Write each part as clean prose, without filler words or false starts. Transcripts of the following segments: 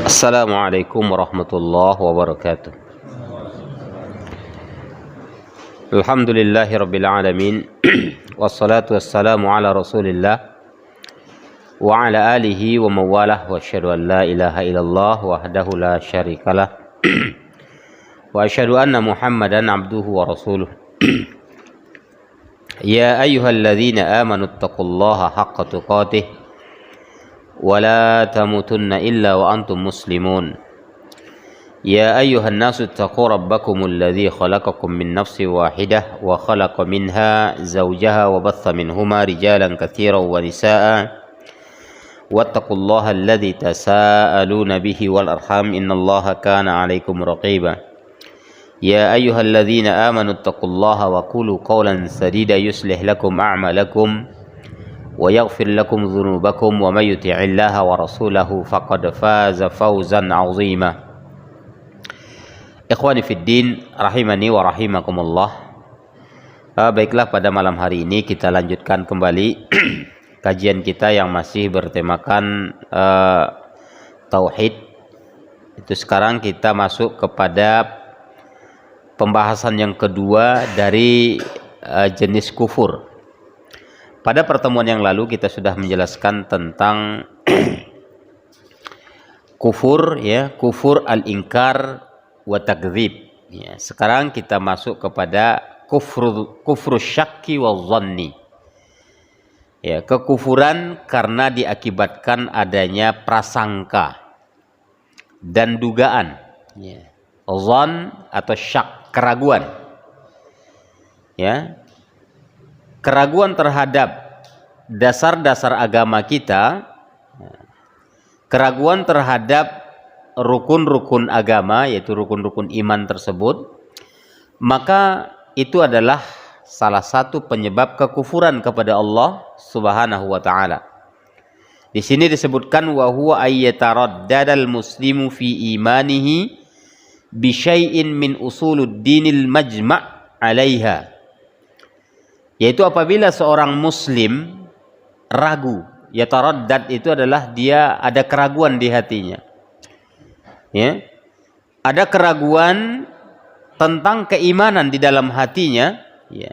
Assalamualaikum warahmatullahi wabarakatuh. Alhamdulillahi rabbil alamin. Wassalatu wassalamu ala rasulillah wa ala alihi wa mawalah. Wa asyhadu an la ilaha illallah wahdahu la syarikalah wa asyhadu anna muhammadan abduhu wa rasuluh. Ya ayyuhalladzina amanu taqullaha haqqa tuqatih ولا تموتن إلا وأنتم مسلمون يا أيها الناس اتقوا ربكم الذي خلقكم من نفس واحدة وخلق منها زوجها وبث منهما رجالا كثيرا ونساء واتقوا الله الذي تساءلون به والأرحام إن الله كان عليكم رقيبا يا أيها الذين آمنوا اتقوا الله وقولوا قولا سديدا يصلح لكم أعمالكم ويغفر لكم ذنوبكم ومن يطع الله ورسوله فقد فاز فوزا عظيما. Ikhwani fid din, rahimani wa rahimakumullah. Baiklah, pada malam hari ini kita lanjutkan kembali kajian kita yang masih bertemakan tauhid. Itu sekarang kita masuk kepada pembahasan yang kedua dari jenis kufur. Pada pertemuan yang lalu kita sudah menjelaskan tentang kufur, ya, kufur al-inkar wa takdzib. Ya, sekarang kita masuk kepada kufur syakki wa dhanni. Ya, kekufuran karena diakibatkan adanya prasangka dan dugaan. Ya. Dhann atau syak, keraguan. Ya. Keraguan terhadap dasar-dasar agama kita, keraguan terhadap rukun-rukun agama, yaitu rukun-rukun iman tersebut, maka itu adalah salah satu penyebab kekufuran kepada Allah Subhanahu wa taala. Di sini disebutkan wa huwa ayyataraddadal muslimu fi imanihi bi syai'in min usuluddinil majma' 'alaiha. Yaitu apabila seorang muslim ragu, ya, taraddad itu adalah dia ada keraguan di hatinya. Ya. Ada keraguan tentang keimanan di dalam hatinya, ya.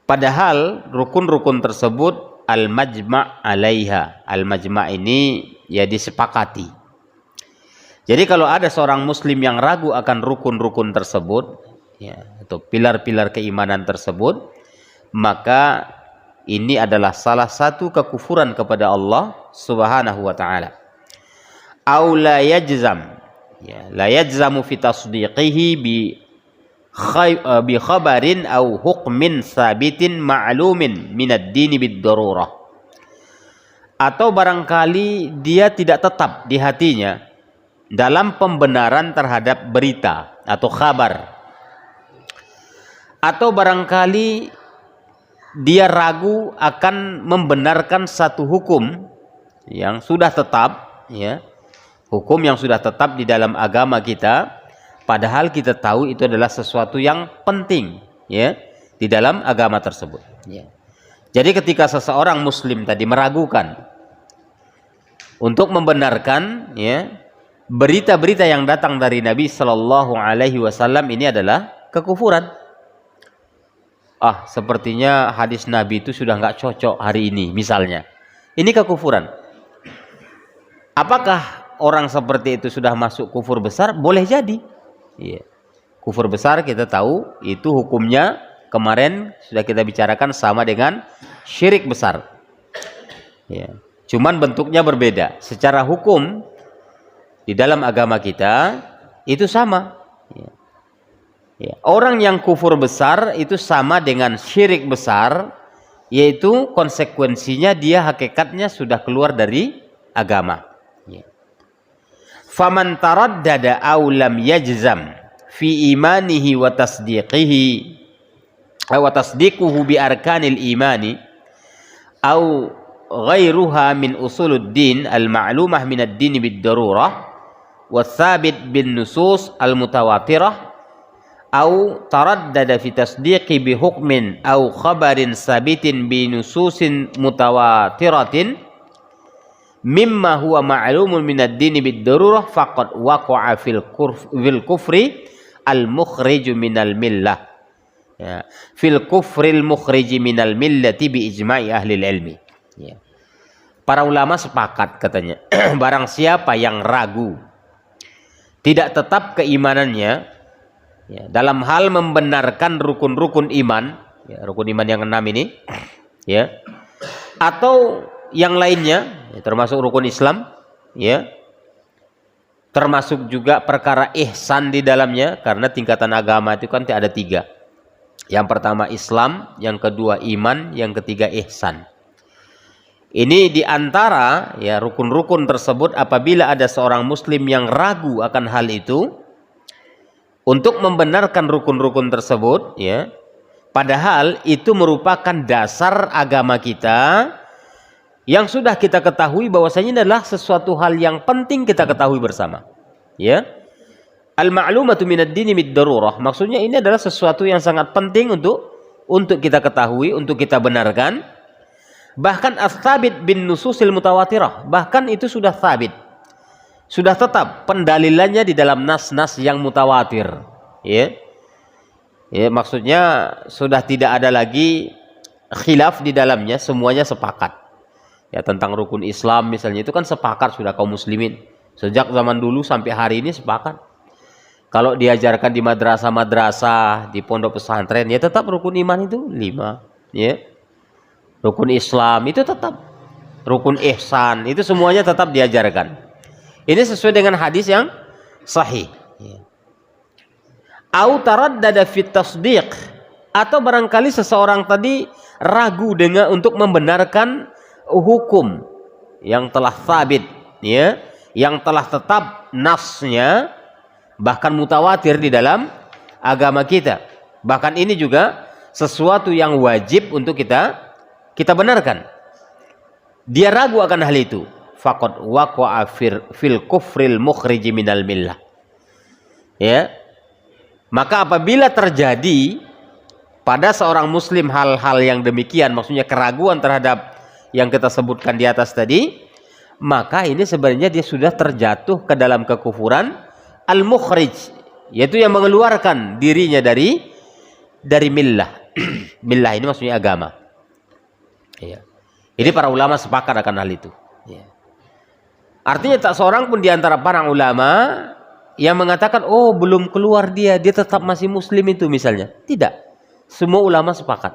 Padahal rukun-rukun tersebut al-majma' 'alaiha. Al-majma' ini ya disepakati. Jadi kalau ada seorang muslim yang ragu akan rukun-rukun tersebut, ya, atau pilar-pilar keimanan tersebut, maka ini adalah salah satu kekufuran kepada Allah Subhanahu wa taala. Au la yajzam, ya, la yajzamu fi tasdiqihi bi khabarin au hukmin sabitin ma'lumin min ad-din bid-darurah. Atau barangkali dia tidak tetap di hatinya dalam pembenaran terhadap berita atau khabar. Atau barangkali dia ragu akan membenarkan satu hukum yang sudah tetap, ya, hukum yang sudah tetap di dalam agama kita, padahal kita tahu itu adalah sesuatu yang penting, ya, di dalam agama tersebut. Ya. Jadi ketika seseorang muslim tadi meragukan untuk membenarkan, ya, berita-berita yang datang dari Nabi Shallallahu Alaihi Wasallam, ini adalah kekufuran. Sepertinya hadis Nabi itu sudah nggak cocok hari ini, misalnya. Ini kekufuran. Apakah orang seperti itu sudah masuk kufur besar? Boleh jadi. Ya. Kufur besar kita tahu itu hukumnya kemarin sudah kita bicarakan sama dengan syirik besar. Ya. Cuman bentuknya berbeda. Secara hukum di dalam agama kita itu sama. Ya. Ya. Orang yang kufur besar itu sama dengan syirik besar, yaitu konsekuensinya dia hakikatnya sudah keluar dari agama. Ya. Faman taraddada aw lam yajzam fi imanihi wa tasdiqihi wa tasdiquhu bi arkanil imani aw ghairuha min usuluddin al-ma'lumah min ad-din bid-darurah wa thabit bin nusus al-mutawatirah au taraddada fi tasdiqi bi hukmin au khabarin sabitin bi nususin mutawatiratin mimma huwa ma'lumun minad dini bid-darurah faqad waqa'a fil kufri al-mukhrij minal millah. Ya, fil kufril mukhrij minal millati bi ijma'i ahli ilmi. Ya. Para ulama sepakat katanya, barang siapa yang ragu, tidak tetap keimanannya, ya, dalam hal membenarkan rukun-rukun iman, ya, rukun iman yang 6 ini, ya, atau yang lainnya, ya, termasuk rukun Islam, ya, termasuk juga perkara ihsan di dalamnya, karena tingkatan agama itu kan ada 3. Yang pertama Islam, yang kedua iman, yang ketiga ihsan. Ini diantara ya rukun-rukun tersebut, apabila ada seorang muslim yang ragu akan hal itu, untuk membenarkan rukun-rukun tersebut, ya, padahal itu merupakan dasar agama kita yang sudah kita ketahui bahwasanya adalah sesuatu hal yang penting kita ketahui bersama, ya. Al-ma'lumatu minad dini bid-darurah, maksudnya ini adalah sesuatu yang sangat penting untuk kita ketahui, untuk kita benarkan. Bahkan as-sabit bin nususil mutawatirah, bahkan itu sudah sabit, sudah tetap pendalilannya di dalam nas-nas yang mutawatir, ya. Ya, maksudnya sudah tidak ada lagi khilaf di dalamnya, semuanya sepakat. Ya, tentang rukun Islam misalnya itu kan sepakat sudah kaum muslimin. Sejak zaman dulu sampai hari ini sepakat. Kalau diajarkan di madrasah-madrasah, di pondok pesantren, ya tetap rukun iman itu 5, ya. Rukun Islam itu tetap, rukun ihsan itu semuanya tetap diajarkan. Ini sesuai dengan hadis yang sahih. Au taraddada fit tasdiq, atau barangkali seseorang tadi ragu dengan untuk membenarkan hukum yang telah sabit, ya, yang telah tetap nasnya, bahkan mutawatir di dalam agama kita. Bahkan ini juga sesuatu yang wajib untuk kita benarkan. Dia ragu akan hal itu, faqad waqa'a fil kufril mukhrij minal millah. Ya. Maka apabila terjadi pada seorang muslim hal-hal yang demikian, maksudnya keraguan terhadap yang kita sebutkan di atas tadi, maka ini sebenarnya dia sudah terjatuh ke dalam kekufuran al-mukhrij, yaitu yang mengeluarkan dirinya dari millah. Millah ini maksudnya agama. Ya. Ini para ulama sepakat akan hal itu. Ya. Artinya tak seorang pun di antara para ulama yang mengatakan, oh belum keluar dia tetap masih muslim itu misalnya. Tidak. Semua ulama sepakat.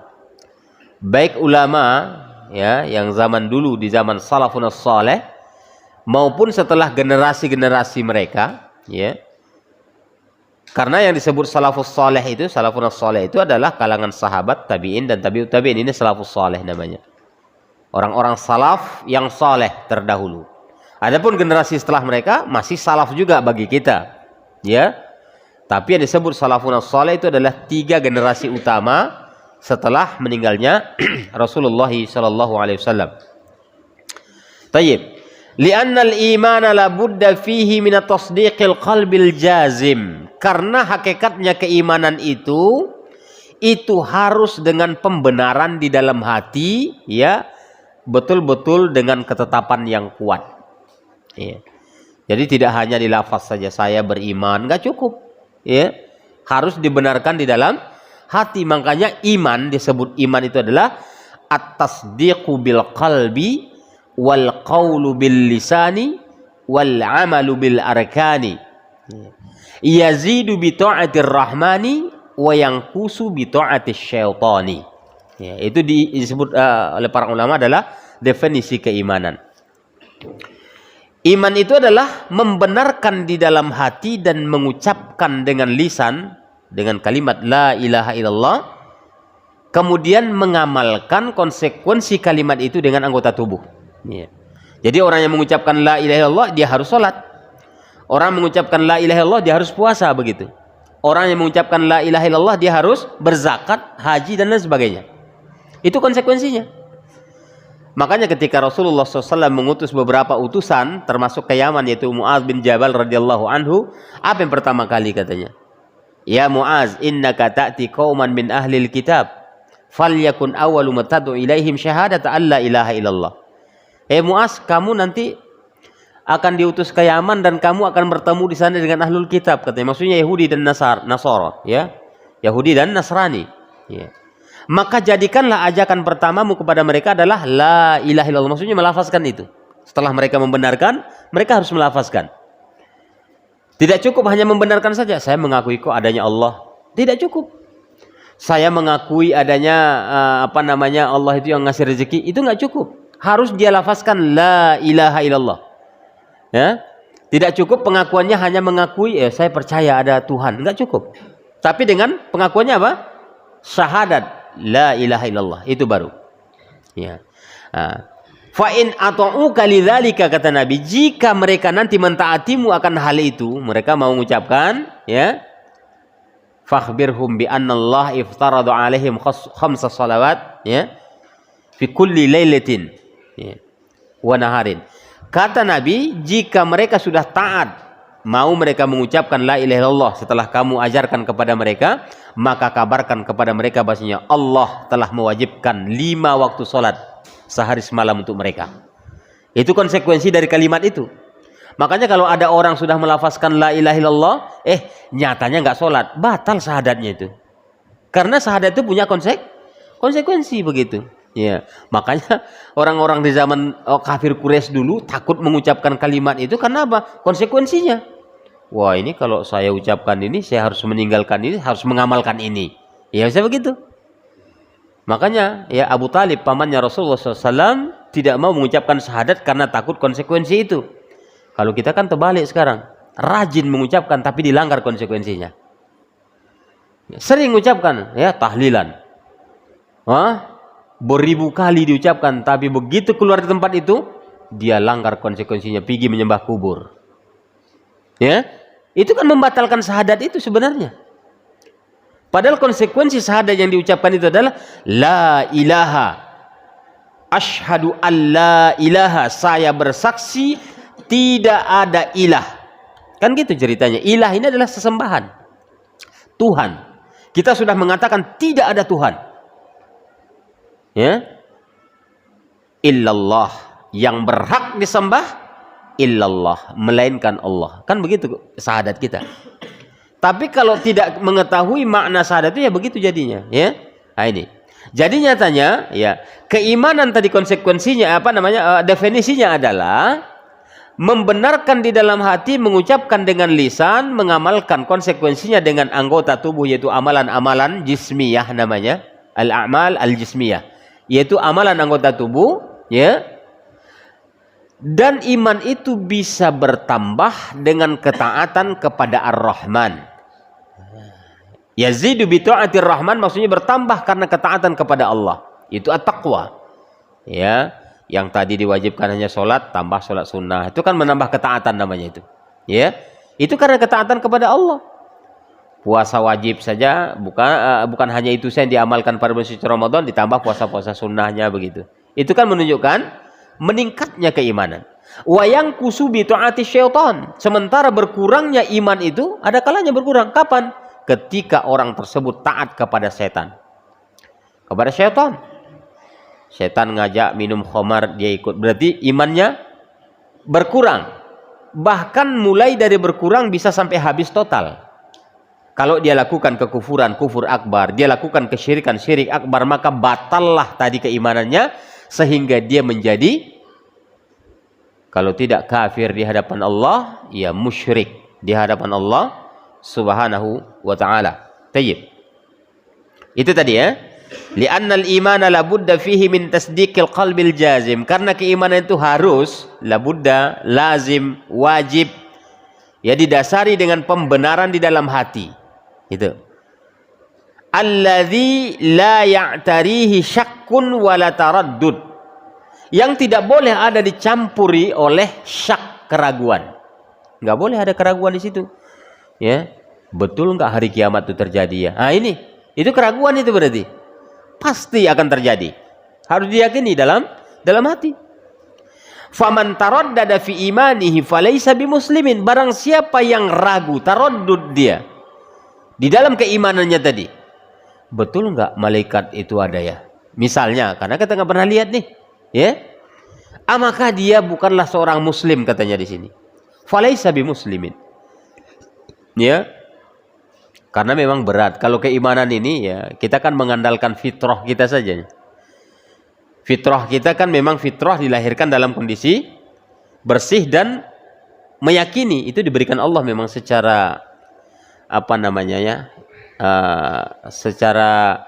Baik ulama ya yang zaman dulu di zaman salafun saleh maupun setelah generasi-generasi mereka, ya. Karena yang disebut salafus saleh itu adalah kalangan sahabat, tabi'in dan tabi'ut tabi'in. Ini salafus saleh namanya. Orang-orang salaf yang saleh terdahulu. Adapun generasi setelah mereka masih salaf juga bagi kita, ya. Tapi yang disebut salafun saleh itu adalah 3 generasi utama setelah meninggalnya Rasulullah sallallahu alaihi wasallam. Tayyib. Li'anna al-imana la budda fihi min tasdiqil qalbil jazim. Karena hakikatnya keimanan itu harus dengan pembenaran di dalam hati, ya, betul-betul dengan ketetapan yang kuat. Ya. Jadi tidak hanya di lafaz saja saya beriman, nggak cukup, ya. Harus dibenarkan di dalam hati. Makanya iman, disebut iman itu adalah at-tasdiqu bil qalbi wal qawlu bil lisani wal amalu bil arkani. Yazidu bi ta'atir rahmani wa yanqusu bi ta'atis syaitani. Ya, itu disebut oleh para ulama adalah definisi keimanan. Iman itu adalah membenarkan di dalam hati dan mengucapkan dengan lisan, dengan kalimat la ilaha illallah, kemudian mengamalkan konsekuensi kalimat itu dengan anggota tubuh. Ya. Jadi orang yang mengucapkan la ilaha illallah dia harus sholat. Orang mengucapkan la ilaha illallah dia harus puasa, begitu. Orang yang mengucapkan la ilaha illallah dia harus berzakat, haji dan lain sebagainya. Itu konsekuensinya. Makanya ketika Rasulullah SAW mengutus beberapa utusan termasuk ke Yaman, yaitu Mu'adz bin Jabal radhiyallahu anhu, apa yang pertama kali katanya? Ya Mu'adz, innaka ta'ti qauman min ahlil kitab, falyakun awwalu ma tad'u ilaihim syahadata alla ilaha illallah. Muaz, kamu nanti akan diutus ke Yaman dan kamu akan bertemu di sana dengan ahlul kitab, katanya. Maksudnya Yahudi dan Nasara, ya. Yahudi dan Nasrani. Ya. Maka jadikanlah ajakan pertamamu kepada mereka adalah la ilaha illallah. Maksudnya melafazkan itu. Setelah mereka membenarkan, mereka harus melafazkan. Tidak cukup hanya membenarkan saja. Saya mengakui kok adanya Allah. Tidak cukup. Saya mengakui adanya Allah itu yang ngasih rezeki. Itu nggak cukup. Harus dia lafazkan la ilaha illallah. Ya, tidak cukup pengakuannya hanya mengakui saya percaya ada Tuhan, enggak cukup. Tapi dengan pengakuannya apa? Syahadat la ilaha illallah, itu baru. Ya. Fa in ata'uka lidzalika, kata Nabi, jika mereka nanti mentaatimu akan hal itu, mereka mau mengucapkan, ya, fakhbirhum bi anna Allah iftarada alaihim khamsa salawat, ya, fi kulli lailatin, ya, wa naharin. Kata Nabi, jika mereka sudah taat, mau mereka mengucapkan la ilaha illallah setelah kamu ajarkan kepada mereka, maka kabarkan kepada mereka bahasanya Allah telah mewajibkan 5 waktu sholat sehari semalam untuk mereka. Itu konsekuensi dari kalimat itu. Makanya kalau ada orang sudah melafazkan la ilaha illallah, nyatanya nggak sholat, batal syahadatnya itu. Karena syahadat itu punya konsekuensi begitu. Ya, makanya orang-orang di zaman kafir Quraisy dulu takut mengucapkan kalimat itu karena apa? Konsekuensinya. Wah, ini kalau saya ucapkan ini, saya harus meninggalkan ini, harus mengamalkan ini. Ya, bisa begitu. Makanya ya Abu Talib, pamannya Rasulullah SAW, tidak mau mengucapkan syahadat karena takut konsekuensi itu. Kalau kita kan terbalik sekarang, rajin mengucapkan tapi dilanggar konsekuensinya. Sering mengucapkan, ya, tahlilan. Beribu kali diucapkan, tapi begitu keluar dari tempat itu, dia langgar konsekuensinya, pergi menyembah kubur. Ya, itu kan membatalkan syahadat itu sebenarnya. Padahal konsekuensi syahadat yang diucapkan itu adalah la ilaha, asyhadu an la ilaha, saya bersaksi tidak ada ilah. Kan gitu ceritanya. Ilah ini adalah sesembahan, Tuhan. Kita sudah mengatakan tidak ada Tuhan. Ya, illallah, yang berhak disembah illallah, melainkan Allah. Kan begitu syahadat kita. Tapi kalau tidak mengetahui makna syahadat itu, ya begitu jadinya, ya. Nah, ini. Jadi nyatanya, ya, keimanan tadi konsekuensinya definisinya adalah membenarkan di dalam hati, mengucapkan dengan lisan, mengamalkan konsekuensinya dengan anggota tubuh, yaitu amalan-amalan jismiyah namanya, al-a'mal al-jismiyah, yaitu amalan anggota tubuh, ya. Dan iman itu bisa bertambah dengan ketaatan kepada Ar-Rahman. Yazidu bi ta'atir Rahman, maksudnya bertambah karena ketaatan kepada Allah. Itu at-taqwa. Ya, yang tadi diwajibkan hanya sholat, tambah sholat sunnah. Itu kan menambah ketaatan namanya itu. Ya, itu karena ketaatan kepada Allah. Puasa wajib saja, bukan hanya itu saja yang diamalkan pada bulan suci Ramadan, ditambah puasa-puasa sunnahnya begitu. Itu kan menunjukkan meningkatnya keimanan. Wa yanqusu bi ta'ati syaitan. Sementara berkurangnya iman itu ada kalanya berkurang. Kapan? Ketika orang tersebut taat kepada setan. Kepada syaitan. Setan ngajak minum khamar, dia ikut. Berarti imannya berkurang. Bahkan mulai dari berkurang bisa sampai habis total. Kalau dia lakukan kekufuran, kufur akbar, dia lakukan kesyirikan, syirik akbar, maka batallah tadi keimanannya, sehingga dia menjadi, kalau tidak kafir di hadapan Allah, ya musyrik di hadapan Allah Subhanahu wa ta'ala. Tayyib. Itu tadi, ya. Li'anna al-imana labudda fihi min tasdiqil qalbil jazim. Karena keimanan itu harus, labudda, lazim, wajib, ya, didasari dengan pembenaran di dalam hati. Itu. Alladzi la ya'tarihi syakkun wala taraddud. Yang tidak boleh ada dicampuri oleh syak, keraguan. Enggak boleh ada keraguan di situ. Ya, betul enggak hari kiamat itu terjadi, ya? Nah, itu keraguan itu berarti. Pasti akan terjadi. Harus diyakini dalam hati. Faman taraddada fi imanihi falaysa bimuslimin. Barang siapa yang ragu, taraddud dia di dalam keimanannya tadi, betul nggak malaikat itu ada, ya? Misalnya, karena kita nggak pernah lihat nih, ya. maka dia bukanlah seorang muslim, katanya di sini. Falaisa bimuslimin. Ya. Karena memang berat. Kalau keimanan ini ya, kita kan mengandalkan fitrah kita saja. Fitrah kita kan memang fitrah dilahirkan dalam kondisi bersih dan meyakini itu diberikan Allah memang secara apa namanya ya, secara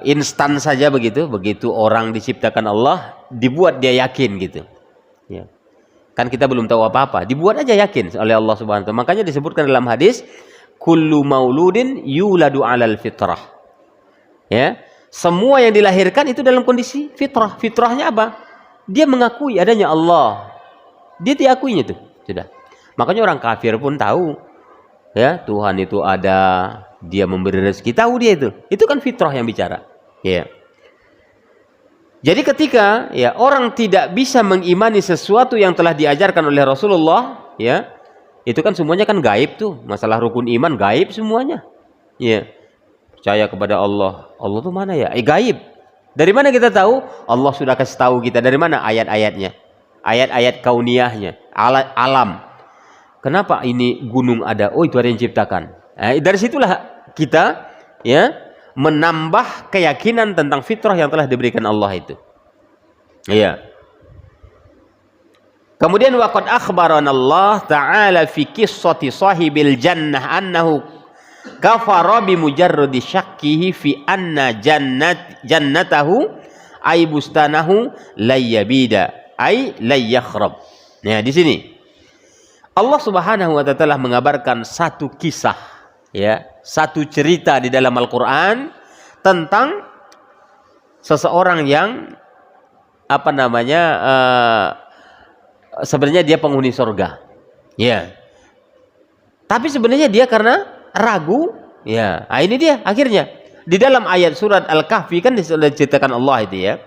instan saja begitu. Begitu orang diciptakan Allah, dibuat dia yakin gitu. Ya. Kan kita belum tahu apa-apa, dibuat aja yakin oleh Allah Subhanahu wa taala. Makanya disebutkan dalam hadis, kullu mauludin yuladu 'alal fitrah. Ya, semua yang dilahirkan itu dalam kondisi fitrah. Fitrahnya apa? Dia mengakui adanya Allah. Dia diakuinya itu, sudah. Makanya orang kafir pun tahu ya, Tuhan itu ada, dia memberi rezeki, tahu dia itu. Itu kan fitrah yang bicara. Ya. Jadi ketika ya orang tidak bisa mengimani sesuatu yang telah diajarkan oleh Rasulullah, ya, itu kan semuanya kan gaib tuh. Masalah rukun iman gaib semuanya. Ya. Percaya kepada Allah. Allah tuh mana ya? Gaib. Dari mana kita tahu? Allah sudah kasih tahu kita. Dari mana ayat-ayatnya? Ayat-ayat kauniyahnya, alam. Kenapa ini gunung ada? Oh, itu ada yang ciptakan. Dari situlah kita ya menambah keyakinan tentang fitrah yang telah diberikan Allah itu. Iya. Kemudian waqad akhbarana Allah Ta'ala fi qissati sahibil jannah annahu kafara bi mujarradi syakkihi fi anna jannatahu ay bustanahu layyabida ay layyakhrab. Nah, di sini Allah Subhanahu wa taala mengabarkan satu kisah ya, satu cerita di dalam Al-Qur'an tentang seseorang yang apa namanya sebenarnya dia penghuni surga. Ya. Tapi sebenarnya dia karena ragu, ya. Nah, ini dia akhirnya di dalam ayat surat Al-Kahfi kan diceritakan Allah itu ya.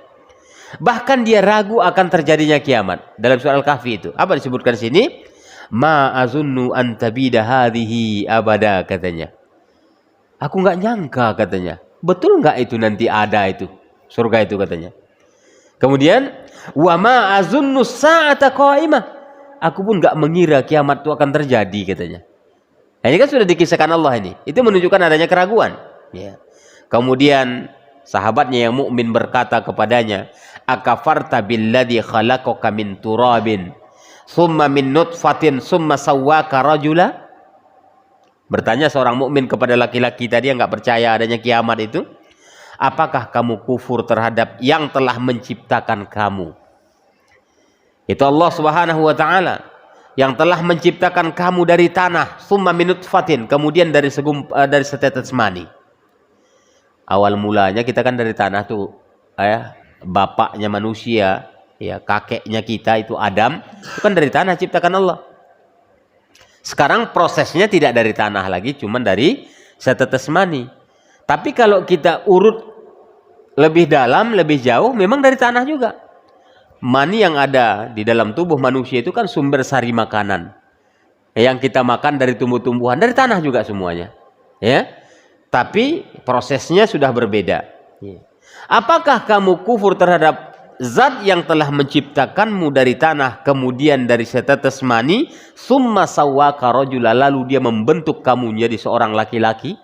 Bahkan dia ragu akan terjadinya kiamat. Dalam surat Al-Kahfi itu apa disebutkan sini? Ma azunnu an tabida hadhihi abada, katanya. Aku nggak nyangka, katanya. Betul nggak itu nanti ada itu surga itu, katanya. Kemudian wa ma azunnu sa'ata qa'imah. Aku pun nggak mengira kiamat itu akan terjadi, katanya. Nah, ini kan sudah dikisahkan Allah ini. Itu menunjukkan adanya keraguan. Ya. Kemudian sahabatnya yang mukmin berkata kepadanya, akafarta billadzi khalaqaka min turabin summa min nutfatin summa sawwaka rajula. Bertanya seorang mukmin kepada laki-laki tadi yang nggak percaya adanya kiamat itu, apakah kamu kufur terhadap yang telah menciptakan kamu? Itu Allah Subhanahu wa taala yang telah menciptakan kamu dari tanah, summa min nutfatin, kemudian dari setetes mani. Awal mulanya kita kan dari tanah tuh, ya, bapaknya manusia, ya, kakeknya kita itu Adam, itu kan dari tanah ciptakan Allah. Sekarang prosesnya tidak dari tanah lagi, cuman dari setetes mani. Tapi kalau kita urut lebih dalam, lebih jauh, memang dari tanah juga. Mani yang ada di dalam tubuh manusia itu kan sumber sari makanan. Yang kita makan dari tumbuh-tumbuhan, dari tanah juga semuanya. Ya. Tapi prosesnya sudah berbeda. Apakah kamu kufur terhadap zat yang telah menciptakanmu dari tanah, kemudian dari setetes mani, summa sawwaka rajula, lalu dia membentuk kamu menjadi seorang laki-laki?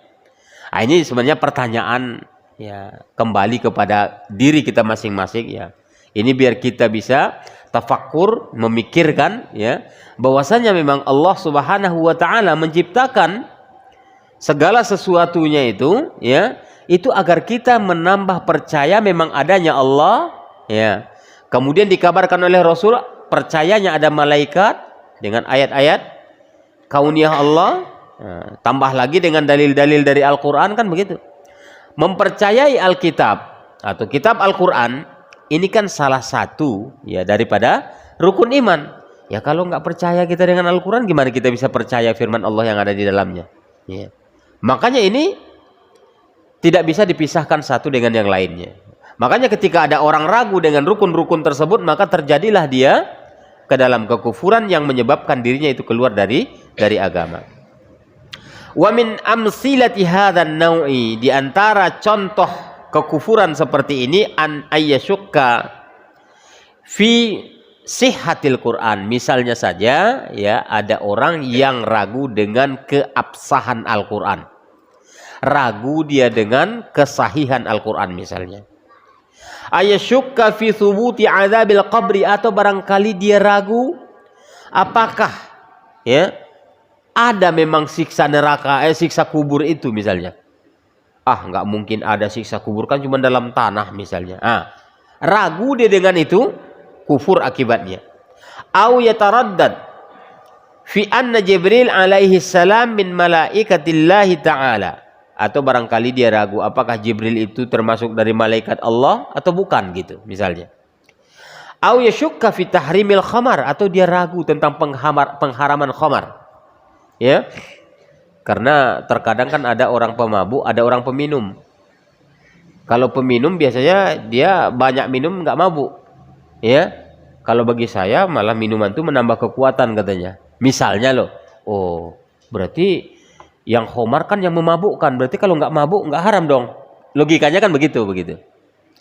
Nah, ini sebenarnya pertanyaan ya, kembali kepada diri kita masing-masing ya. Ini biar kita bisa tafakkur, memikirkan ya, bahwasanya memang Allah Subhanahu wa taala menciptakan segala sesuatunya itu ya, itu agar kita menambah percaya memang adanya Allah ya. Kemudian dikabarkan oleh Rasul percayanya ada malaikat dengan ayat-ayat kauniyah Allah, tambah lagi dengan dalil-dalil dari Al-Qur'an, kan begitu. Mempercayai Alkitab atau kitab Al-Qur'an ini kan salah satu ya daripada rukun iman. Ya kalau nggak percaya kita dengan Al-Qur'an, gimana kita bisa percaya firman Allah yang ada di dalamnya? Ya. Makanya ini tidak bisa dipisahkan satu dengan yang lainnya. Makanya ketika ada orang ragu dengan rukun-rukun tersebut, maka terjadilah dia ke dalam kekufuran yang menyebabkan dirinya itu keluar dari agama. Wa min amsilati hadzal nau'i, di antara contoh kekufuran seperti ini, an ayyasyukka fi sihhatil Quran. Misalnya saja ya, ada orang yang ragu dengan keabsahan Al-Quran, ragu dia dengan kesahihan Al-Quran misalnya. Ayasyukka fi thubuti adzabil qabri, atau barangkali dia ragu apakah ya ada memang siksa neraka, siksa kubur itu misalnya. Nggak mungkin ada siksa kubur, kan cuma dalam tanah misalnya. Ragu dia dengan itu, kufur akibatnya. Au yataraddad fi anna Jibril alaihi salam min malaikatillahi ta'ala, atau barangkali dia ragu apakah Jibril itu termasuk dari malaikat Allah atau bukan gitu misalnya. Au yashukka fi tahrimil khamar, atau dia ragu tentang pengharaman khamar. Ya. Karena terkadang kan ada orang pemabuk, ada orang peminum. Kalau peminum biasanya dia banyak minum nggak mabuk. Ya. Kalau bagi saya malah minuman itu menambah kekuatan katanya. Misalnya loh. Oh, berarti yang khamar kan yang memabukkan. Berarti kalau nggak mabuk nggak haram dong. Logikanya kan begitu.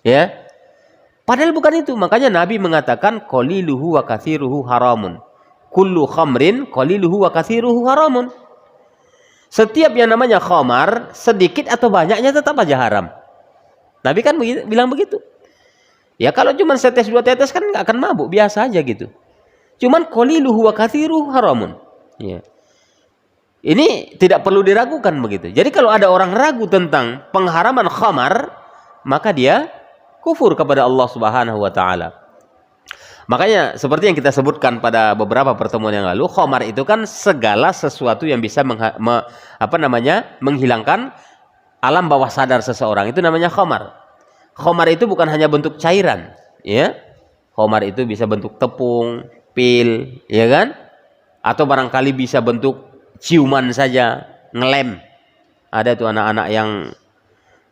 Ya. Padahal bukan itu. Makanya Nabi mengatakan qaliluhu wa katsiruhu haramun. Kullu khamrin qaliluhu wa katsiruhu haramun. Setiap yang namanya khamar, sedikit atau banyaknya tetap aja haram. Nabi kan bilang begitu. Ya kalau cuma setes dua tetes kan nggak akan mabuk, biasa aja gitu. Cuman qaliluhu wa katsiruhu haramun. Ya. Ini tidak perlu diragukan begitu. Jadi kalau ada orang ragu tentang pengharaman khamar, maka dia kufur kepada Allah Subhanahu wa taala. Makanya seperti yang kita sebutkan pada beberapa pertemuan yang lalu, khamar itu kan segala sesuatu yang bisa menghilangkan alam bawah sadar seseorang, itu namanya khamar. Khamar itu bukan hanya bentuk cairan, ya. Khamar itu bisa bentuk tepung, pil, ya kan? Atau barangkali bisa bentuk ciuman saja, ngelem. Ada tuh anak-anak yang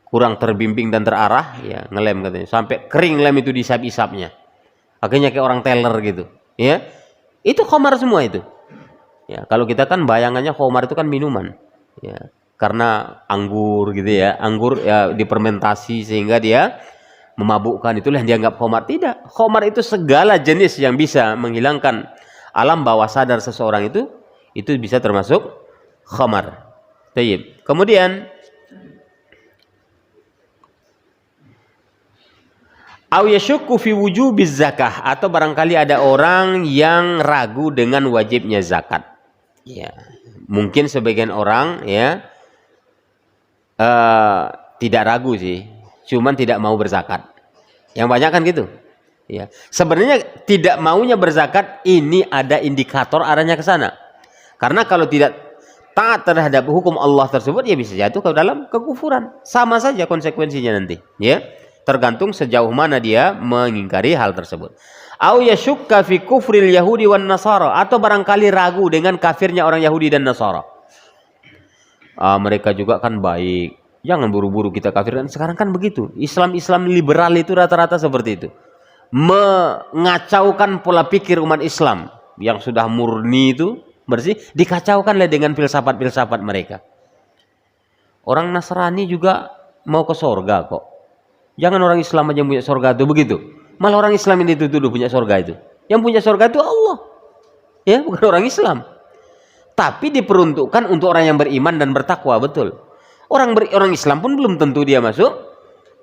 kurang terbimbing dan terarah, ya, ngelem katanya, sampai kering lem itu disap-isapnya. Akhirnya kayak orang teller gitu, ya. Itu khamar semua itu. Ya, kalau kita kan bayangannya khamar itu kan minuman, ya. Karena anggur gitu ya, anggur ya difermentasi sehingga dia memabukkan, itulah yang dianggap khamar. Tidak, khamar itu segala jenis yang bisa menghilangkan alam bawah sadar seseorang itu bisa termasuk khamar. Tayyib. Kemudian au yashukku fi wujubiz zakah, atau barangkali ada orang yang ragu dengan wajibnya zakat. Ya, mungkin sebagian orang ya tidak ragu sih, cuman tidak mau berzakat. Yang banyak kan gitu. Ya, sebenarnya tidak maunya berzakat ini ada indikator arahnya ke sana. Karena kalau tidak taat terhadap hukum Allah tersebut, ya bisa jatuh ke dalam kekufuran. Sama saja konsekuensinya nanti, ya. Tergantung sejauh mana dia mengingkari hal tersebut. Au yashukka fi kufril yahudi wan nasara, atau barangkali ragu dengan kafirnya orang Yahudi dan Nasara. Mereka juga kan baik. Jangan buru-buru kita kafirkan. Sekarang kan begitu. Islam liberal itu rata-rata seperti itu. Mengacaukan pola pikir umat Islam yang sudah murni itu bersih, dikacaukanlah dengan filsafat-filsafat mereka. Orang Nasrani juga mau ke surga kok. Jangan orang Islam aja yang punya surga itu begitu. Malah orang Islam ini dituduh punya surga itu. Yang punya surga itu Allah. Ya, bukan orang Islam. Tapi diperuntukkan untuk orang yang beriman dan bertakwa, betul. Orang Islam pun belum tentu dia masuk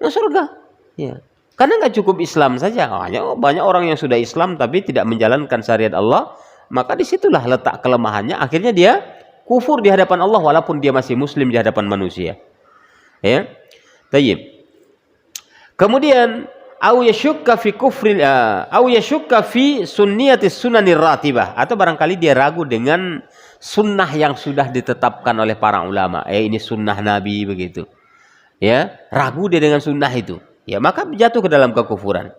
surga. Ya. Karena nggak cukup Islam saja. Banyak orang yang sudah Islam tapi tidak menjalankan syariat Allah. Maka disitulah letak kelemahannya. Akhirnya dia kufur di hadapan Allah walaupun dia masih Muslim di hadapan manusia. Ya. Tayyib. Kemudian au yashukka fi sunniyatis sunanir ratibah, atau barangkali dia ragu dengan sunnah yang sudah ditetapkan oleh para ulama. Ini sunnah Nabi begitu. Ya, ragu dia dengan sunnah itu. Ya, maka jatuh ke dalam kekufuran.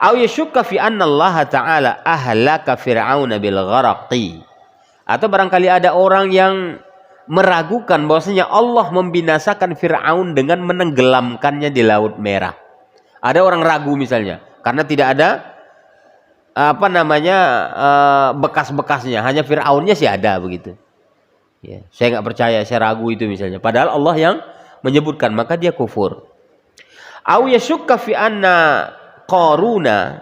Au yashukka fi anna Allah Ta'ala ahlaka fir'auna bil gharaqi, atau barangkali ada orang yang meragukan bahwasanya Allah membinasakan Fir'aun dengan menenggelamkannya di Laut Merah. Ada orang ragu misalnya karena tidak ada bekas-bekasnya, hanya Fir'aunnya sih ada begitu. Ya, saya nggak percaya, saya ragu itu misalnya. Padahal Allah yang menyebutkan, maka dia kufur. Au yashukka fi anna Qaruna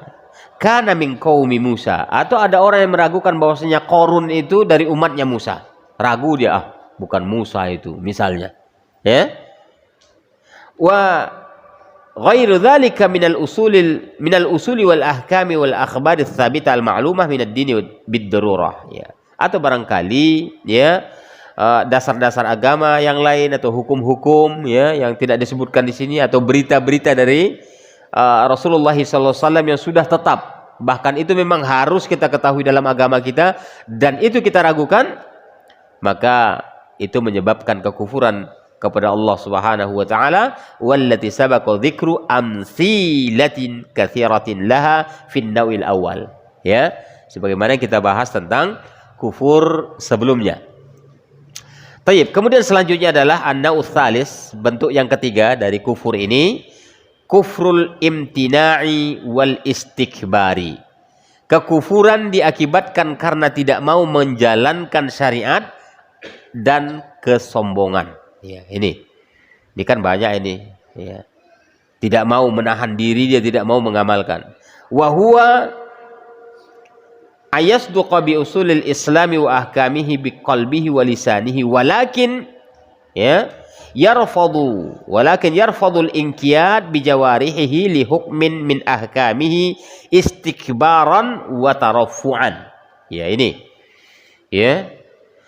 kana min qaumi Musa, atau ada orang yang meragukan bahwasanya Qarun itu dari umatnya Musa. Ragu dia, bukan Musa itu misalnya. Ya. Wa ghairu dzalika minal usuli wal ahkami wal akhbar ats-tsabitah al-ma'lumah minad dini bid-darurah, ya. Atau barangkali ya dasar-dasar agama yang lain atau hukum-hukum ya yang tidak disebutkan di sini, atau berita-berita dari Rasulullah SAW yang sudah tetap, bahkan itu memang harus kita ketahui dalam agama kita, dan itu kita ragukan, maka itu menyebabkan kekufuran kepada Allah Subhanahu wa taala. Wallati sabaqa dzikru amsilatin katsiratin laha fin nawil awal, ya, sebagaimana kita bahas tentang kufur sebelumnya. Taib. Kemudian selanjutnya adalah an-naus tsalis, bentuk yang ketiga dari kufur ini, kufrul imtina'i wal istikbari. Kekufuran diakibatkan karena tidak mau menjalankan syariat dan kesombongan. Ya, ini kan banyak ini. Ya. Tidak mau menahan diri, dia tidak mau mengamalkan. Wa huwa ayasduqa bi usulil islami wa ahkamihi bi qalbihi wa lisanihi walakin yarfadul inqiyad bi jawarihi li hukmin min ahkamihi istikbaran wa taraffu'an. Ya, ini. Ya.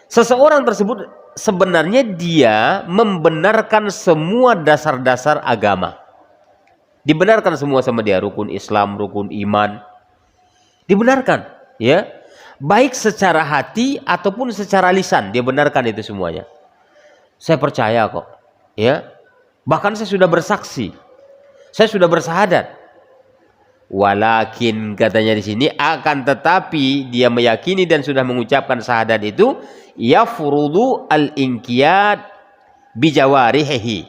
Seseorang tersebut sebenarnya dia membenarkan semua dasar-dasar agama. Dibenarkan semua sama dia, rukun Islam, rukun iman. Dibenarkan, ya. Baik secara hati ataupun secara lisan, dia benarkan itu semuanya. Saya percaya kok, ya. Bahkan saya sudah bersaksi. Saya sudah bersahadat. Walakin katanya di sini, akan tetapi dia meyakini dan sudah mengucapkan syahadat itu, yafrudu al-inqiyad bijawarihi,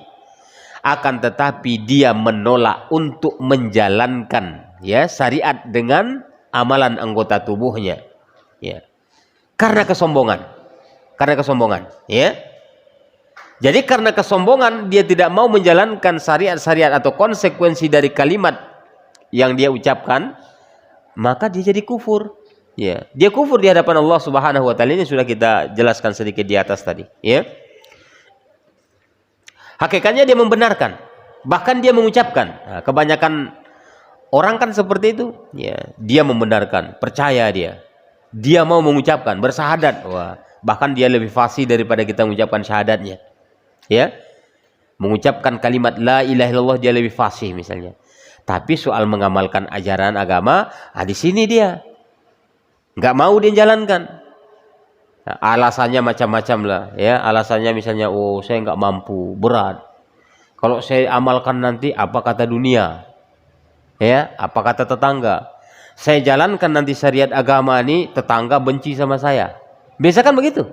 akan tetapi dia menolak untuk menjalankan ya syariat dengan amalan anggota tubuhnya, ya, karena kesombongan, ya. Jadi karena kesombongan dia tidak mau menjalankan syariat-syariat atau konsekuensi dari kalimat yang dia ucapkan, maka dia jadi kufur. Ya, dia kufur di hadapan Allah Subhanahu wa taala. Ini sudah kita jelaskan sedikit di atas tadi, ya. Hakikatnya dia membenarkan, bahkan dia mengucapkan. Nah, kebanyakan orang kan seperti itu, ya. Dia membenarkan, percaya dia. Dia mau mengucapkan, bersahadat. Wah, bahkan dia lebih fasih daripada kita mengucapkan syahadatnya. Ya. Mengucapkan kalimat la ilaha illallah dia lebih fasih misalnya. Tapi soal mengamalkan ajaran agama, di sini dia nggak mau dia jalankan. Nah, alasannya macam-macam lah, ya. Alasannya misalnya, oh saya nggak mampu, berat. Kalau saya amalkan nanti apa kata dunia, ya, apa kata tetangga. Saya jalankan nanti syariat agama ini, tetangga benci sama saya. Biasa kan begitu,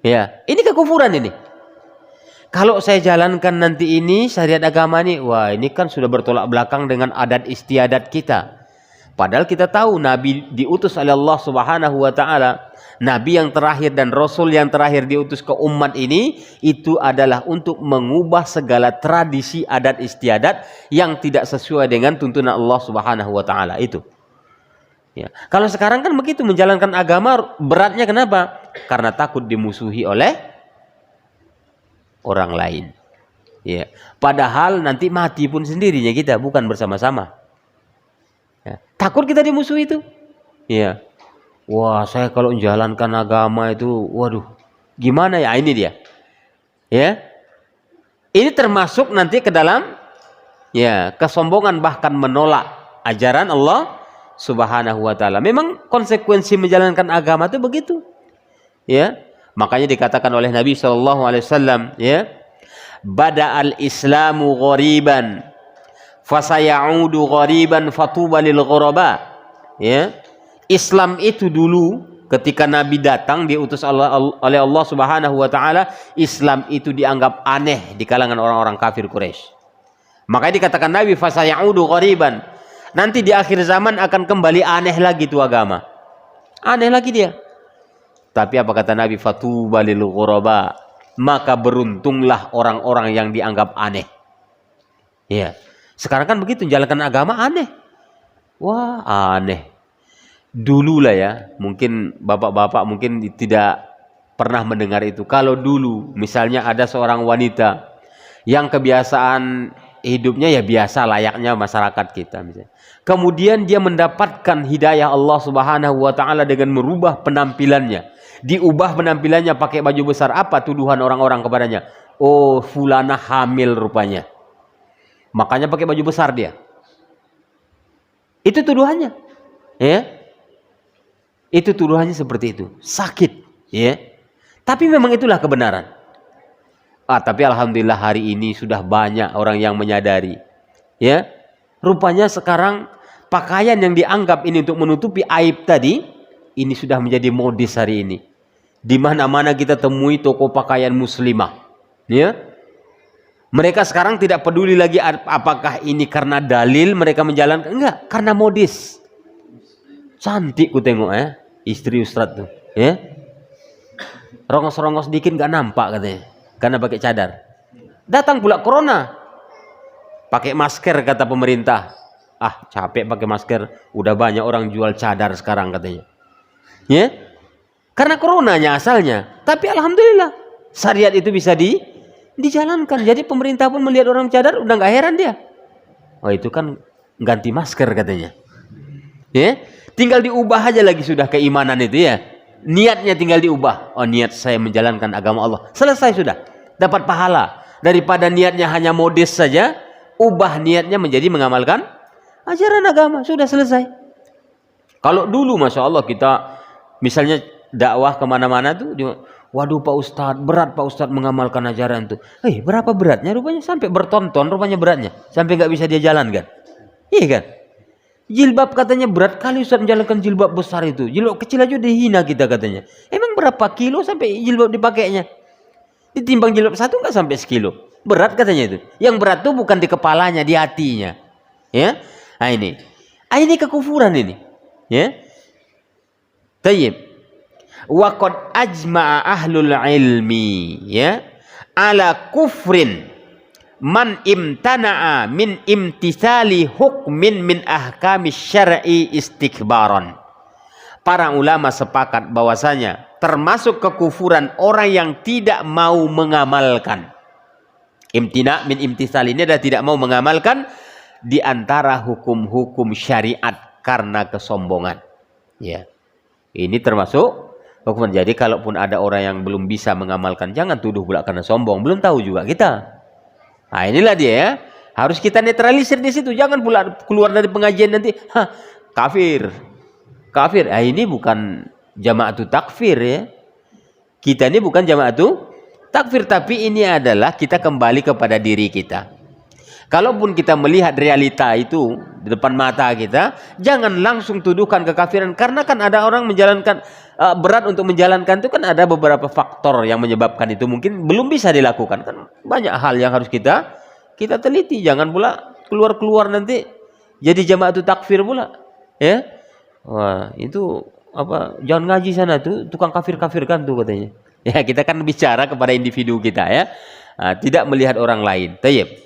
ya. Ini kekufuran ini. Kalau saya jalankan nanti ini syariat agama ini, wah ini kan sudah bertolak belakang dengan adat istiadat kita. Padahal kita tahu Nabi diutus oleh Allah Subhanahu wa taala, Nabi yang terakhir dan Rasul yang terakhir diutus ke umat ini, itu adalah untuk mengubah segala tradisi adat istiadat yang tidak sesuai dengan tuntunan Allah Subhanahu wa taala itu. Ya. Kalau sekarang kan begitu, menjalankan agama beratnya kenapa? Karena takut dimusuhi oleh orang lain, ya. Padahal nanti mati pun sendirinya kita, bukan bersama-sama, ya. Takut kita dimusuhi itu, ya. Wah, saya kalau menjalankan agama itu, waduh, gimana ya? Ini dia, ya. Ini termasuk nanti ke dalam, ya, kesombongan, bahkan menolak ajaran Allah Subhanahu wa taala. Memang konsekuensi menjalankan agama itu begitu, ya. Makanya dikatakan oleh Nabi SAW, ya, bada'al islamu ghariban fasayaudu ghariban fatuba lil ghuraba, ya. Islam itu dulu ketika Nabi datang diutus oleh Allah Subhanahu wa taala, Islam itu dianggap aneh di kalangan orang-orang kafir Quraisy. Makanya dikatakan Nabi fasayaudu ghariban, nanti di akhir zaman akan kembali aneh lagi itu agama. Aneh lagi dia. Tapi apa kata Nabi? Fatuba lil ghuraba, maka beruntunglah orang-orang yang dianggap aneh. Ya. Sekarang kan begitu, menjalankan agama aneh. Wah, aneh. Dulu lah ya, mungkin bapak-bapak mungkin tidak pernah mendengar itu. Kalau dulu misalnya ada seorang wanita yang kebiasaan hidupnya ya biasa layaknya masyarakat kita misalnya. Kemudian dia mendapatkan hidayah Allah Subhanahu wa taala dengan merubah penampilannya. Diubah penampilannya pakai baju besar, apa tuduhan orang-orang kepadanya? Oh, fulana hamil rupanya. Makanya pakai baju besar dia. Itu tuduhannya. Ya. Itu tuduhannya seperti itu. Sakit, ya. Tapi memang itulah kebenaran. Tapi alhamdulillah hari ini sudah banyak orang yang menyadari. Ya. Rupanya sekarang pakaian yang dianggap ini untuk menutupi aib tadi, ini sudah menjadi modis hari ini. Di mana-mana kita temui toko pakaian muslimah. Ya. Mereka sekarang tidak peduli lagi apakah ini karena dalil mereka menjalankan. Enggak, karena modis. Cantik ku tengok istri Ustadz tuh, ya. Rongos-rongos dikit nggak nampak katanya, karena pakai cadar. Datang pula corona, pakai masker kata pemerintah. Capek pakai masker, udah banyak orang jual cadar sekarang katanya. Ya, karena coronanya asalnya. Tapi alhamdulillah syariat itu bisa dijalankan. Jadi pemerintah pun melihat orang cadar, udah nggak heran dia. Oh itu kan ganti masker katanya. Ya. Tinggal diubah aja lagi sudah keimanan itu ya. Niatnya tinggal diubah. Oh, niat saya menjalankan agama Allah. Selesai sudah. Dapat pahala. Daripada niatnya hanya modis saja, ubah niatnya menjadi mengamalkan ajaran agama. Sudah selesai. Kalau dulu Masya Allah kita misalnya dakwah kemana-mana tuh, waduh Pak Ustadz, berat Pak Ustadz mengamalkan ajaran tuh. Berapa beratnya? Rupanya sampai bertonton rupanya beratnya. Sampai nggak bisa dia jalankan. Iya kan? Jilbab katanya berat kali Ustaz menjalankan jilbab besar itu. Jilbab kecil aja dihina kita katanya. Emang berapa kilo sampai jilbab dipakainya? Ditimbang jilbab satu nggak sampai sekilo. Berat katanya itu. Yang berat tuh bukan di kepalanya, di hatinya. Ya, ini kekufuran ini. Ya, tayyib. Wa qad ajma'a ahlul ilmi ya ala kufrin man imtana'a min imtithali hukmin min ahkamis syar'i istikbaran. Para ulama sepakat bahwasanya termasuk kekufuran orang yang tidak mau mengamalkan. Imtina' min imtithal ini adalah tidak mau mengamalkan di antara hukum-hukum syariat karena kesombongan. Ya. Ini termasuk hukum. Jadi kalaupun ada orang yang belum bisa mengamalkan, jangan tuduh pula karena sombong. Belum tahu juga kita. Inilah dia ya. Harus kita netralisir di situ. Jangan pula keluar dari pengajian nanti, kafir. Kafir. Ini bukan jama'atu takfir ya. Kita ini bukan jama'atu takfir, tapi ini adalah kita kembali kepada diri kita. Kalaupun kita melihat realita itu di depan mata kita, jangan langsung tuduhkan kekafiran. Karena kan ada orang menjalankan, berat untuk menjalankan itu kan ada beberapa faktor yang menyebabkan itu mungkin belum bisa dilakukan. Kan banyak hal yang harus kita teliti. Jangan pula keluar-keluar nanti jadi jama'atu takfir pula. Ya, wah itu apa? Jangan ngaji sana tuh, tukang kafir-kafirkan tuh katanya. Ya, kita kan bicara kepada individu kita ya, tidak melihat orang lain. Tayyib.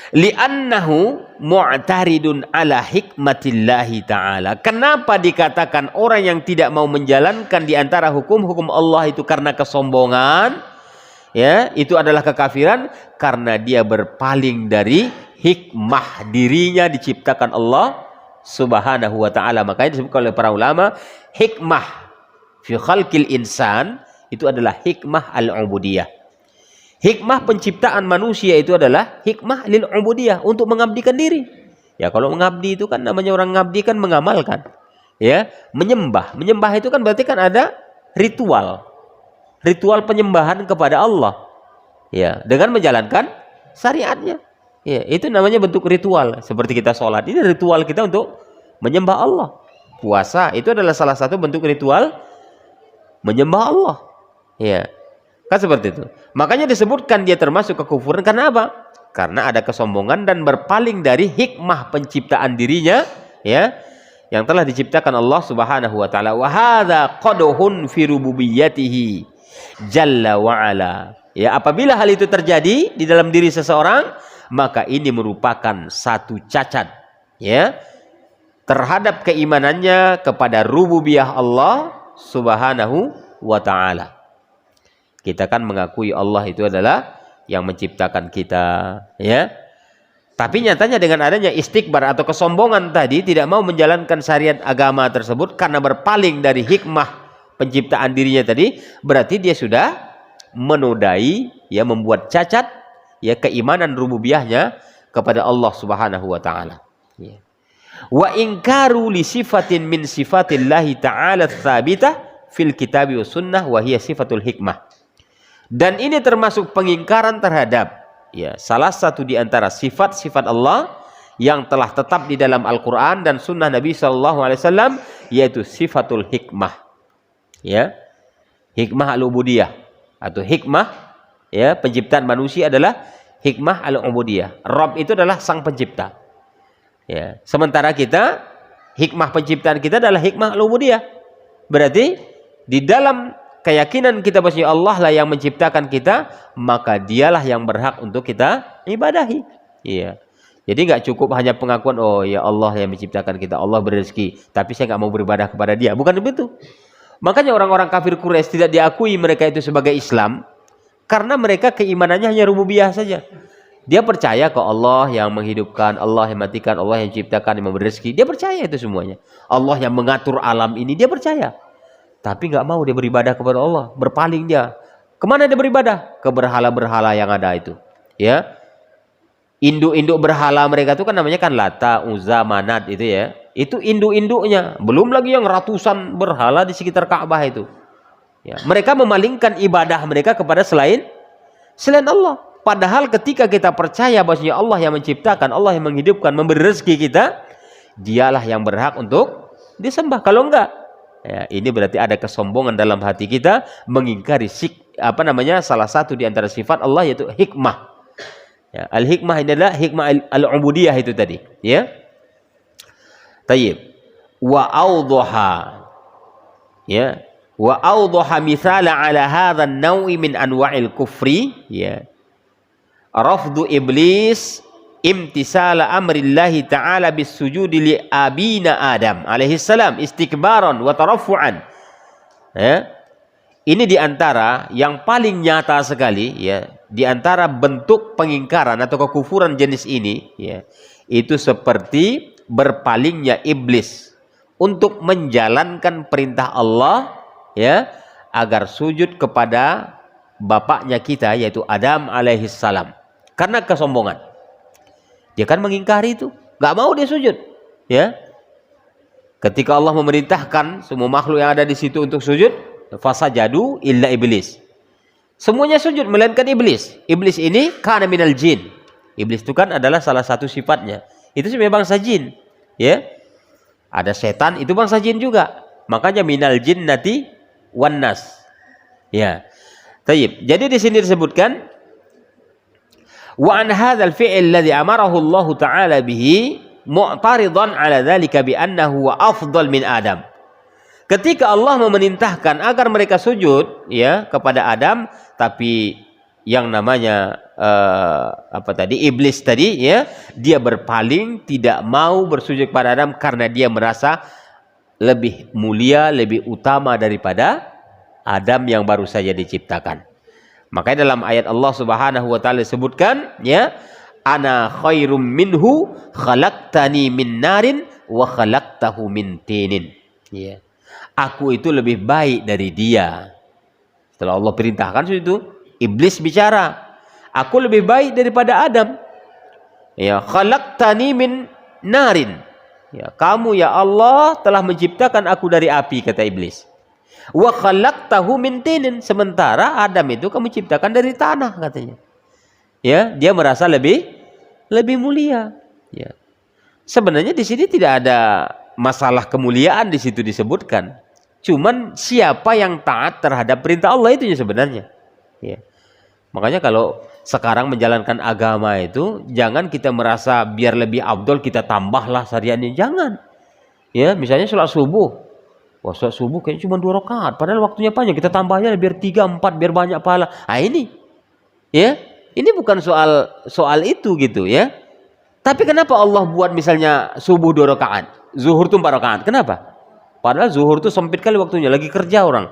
Li'annahu mu'taridun ala hikmatillahi ta'ala. Kenapa dikatakan orang yang tidak mau menjalankan di antara hukum-hukum Allah itu karena kesombongan? Ya, itu adalah kekafiran karena dia berpaling dari hikmah dirinya diciptakan Allah Subhanahu wa ta'ala. Makanya disebutkan oleh para ulama, hikmah fi khalqil insan itu adalah hikmah al-ubudiyah. Hikmah penciptaan manusia itu adalah hikmah lil ubudiyah, untuk mengabdikan diri. Ya, kalau mengabdi itu kan namanya orang mengabdi kan mengamalkan. Ya, menyembah. Menyembah itu kan berarti kan ada ritual. Ritual penyembahan kepada Allah. Ya, dengan menjalankan syariatnya. Ya, itu namanya bentuk ritual. Seperti kita sholat, ini ritual kita untuk menyembah Allah. Puasa itu adalah salah satu bentuk ritual menyembah Allah. Ya. Kan seperti itu. Makanya disebutkan dia termasuk kekufuran karena apa? Karena ada kesombongan dan berpaling dari hikmah penciptaan dirinya, ya, yang telah diciptakan Allah Subhanahu wa taala. Wa hadza qaduhun fi rububiyyatihi jalla wa ala. Ya, apabila hal itu terjadi di dalam diri seseorang, maka ini merupakan satu cacat, ya, terhadap keimanannya kepada rububiyah Allah Subhanahu wa ta'ala. Kita kan mengakui Allah itu adalah yang menciptakan kita, ya. Tapi nyatanya dengan adanya istikbar atau kesombongan tadi, tidak mau menjalankan syariat agama tersebut karena berpaling dari hikmah penciptaan dirinya tadi, berarti dia sudah menodai, ya, membuat cacat, ya, keimanan rububiyahnya kepada Allah Subhanahu wa ta'ala, ya. Wa ingkaru li sifatin min sifatillahi ta'ala tsabitah fil kitabi wa sunnah wa hiya sifatul hikmah. Dan ini termasuk pengingkaran terhadap, ya, salah satu di antara sifat-sifat Allah yang telah tetap di dalam Al-Quran dan sunnah Nabi SAW, yaitu sifatul hikmah, ya. Hikmah al-ubudiyah atau hikmah, ya, penciptaan manusia adalah hikmah al-ubudiyah. Rabb itu adalah sang pencipta, ya. Sementara kita, hikmah penciptaan kita adalah hikmah al-ubudiyah. Berarti di dalam keyakinan kita bahwa Allah lah yang menciptakan kita, maka dialah yang berhak untuk kita ibadahi. Iya. Jadi nggak cukup hanya pengakuan, oh ya Allah yang menciptakan kita, Allah berrezeki, tapi saya nggak mau beribadah kepada Dia. Bukan begitu. Makanya orang-orang kafir Quraisy tidak diakui mereka itu sebagai Islam karena mereka keimanannya hanya rububiyah saja. Dia percaya ke Allah yang menghidupkan, Allah yang mematikan, Allah yang menciptakan, yang memberi rezeki. Dia percaya itu semuanya. Allah yang mengatur alam ini, dia percaya. Tapi nggak mau dia beribadah kepada Allah, berpaling dia. Kemana dia beribadah? Ke berhala-berhala yang ada itu, ya. Induk-induk berhala mereka itu kan namanya kan Lata, Uzza, Manat itu, ya. Itu induk-induknya. Belum lagi yang ratusan berhala di sekitar Ka'bah itu. Ya. Mereka memalingkan ibadah mereka kepada selain Allah. Padahal ketika kita percaya bahwasanya Allah yang menciptakan, Allah yang menghidupkan, memberi rezeki kita, dialah yang berhak untuk disembah. Kalau enggak, ya, ini berarti ada kesombongan dalam hati kita, mengingkari salah satu di antara sifat Allah, yaitu hikmah. Ya, al-hikmah ini adalah hikmah al-ubudiyah itu tadi, ya. Tayyib. Wa awdaha, ya, wa awdaha mithala ala hadha an-naw'i min anwa'il kufri, ya. Rafdu iblis imtisala amrillahi ta'ala bis sujudi li abina Adam alaihi salam istikbaran wa tarafu'an, ya. Ini diantara yang paling nyata sekali, ya, diantara bentuk pengingkaran atau kekufuran jenis ini, ya, itu seperti berpalingnya iblis untuk menjalankan perintah Allah, ya, agar sujud kepada bapaknya kita, yaitu Adam alaihi salam, karena kesombongan. Dia kan mengingkari itu, nggak mau dia sujud, ya. Ketika Allah memerintahkan semua makhluk yang ada di situ untuk sujud, fasajadu illa iblis. Semuanya sujud melainkan iblis. Iblis ini kana minal jin. Iblis itu kan adalah salah satu sifatnya. Itu sebenarnya bangsa jin, ya. Ada setan, itu bangsa jin juga. Makanya minal jinnati wan nas. Ya. Tayyib. Jadi di sini disebutkan wa an hadzal fi'l alladhi amarahu Allah Ta'ala bihi mu'taridan 'ala dzalika bi annahu afdal min Adam. Ketika Allah memerintahkan agar mereka sujud, ya, kepada Adam, tapi yang namanya iblis tadi, ya, dia berpaling, tidak mau bersujud kepada Adam karena dia merasa lebih mulia, lebih utama daripada Adam yang baru saja diciptakan. Makanya dalam ayat Allah Subhanahu wa taala disebutkan, ya, ana khairum minhu khalaqtani min narin wa khalaqtahu min tinin. Ya. Aku itu lebih baik dari dia. Setelah Allah perintahkan itu, iblis bicara, aku lebih baik daripada Adam. Ya, khalaqtani min narin. Ya, kamu ya Allah telah menciptakan aku dari api, kata iblis. Wa khalaqtahu min tinin, sementara Adam itu kamu ciptakan dari tanah, katanya. Ya, dia merasa lebih mulia. Ya. Sebenarnya di sini tidak ada masalah kemuliaan di situ disebutkan. Cuman siapa yang taat terhadap perintah Allah itu sebenarnya. Ya. Makanya kalau sekarang menjalankan agama itu, jangan kita merasa biar lebih afdol kita tambahlah syariatnya, jangan. Ya, misalnya sholat subuh. Wah, sholat subuh kayaknya cuma 2 rakaat, padahal waktunya panjang, kita tambahnya biar 3, 4 biar banyak pahala. Ah ini. Ya, ini bukan soal itu gitu, ya. Tapi kenapa Allah buat misalnya subuh 2 rakaat? zuhur tuh 4 rakaat. Kenapa? Padahal zuhur tuh sempit kali waktunya, lagi kerja orang.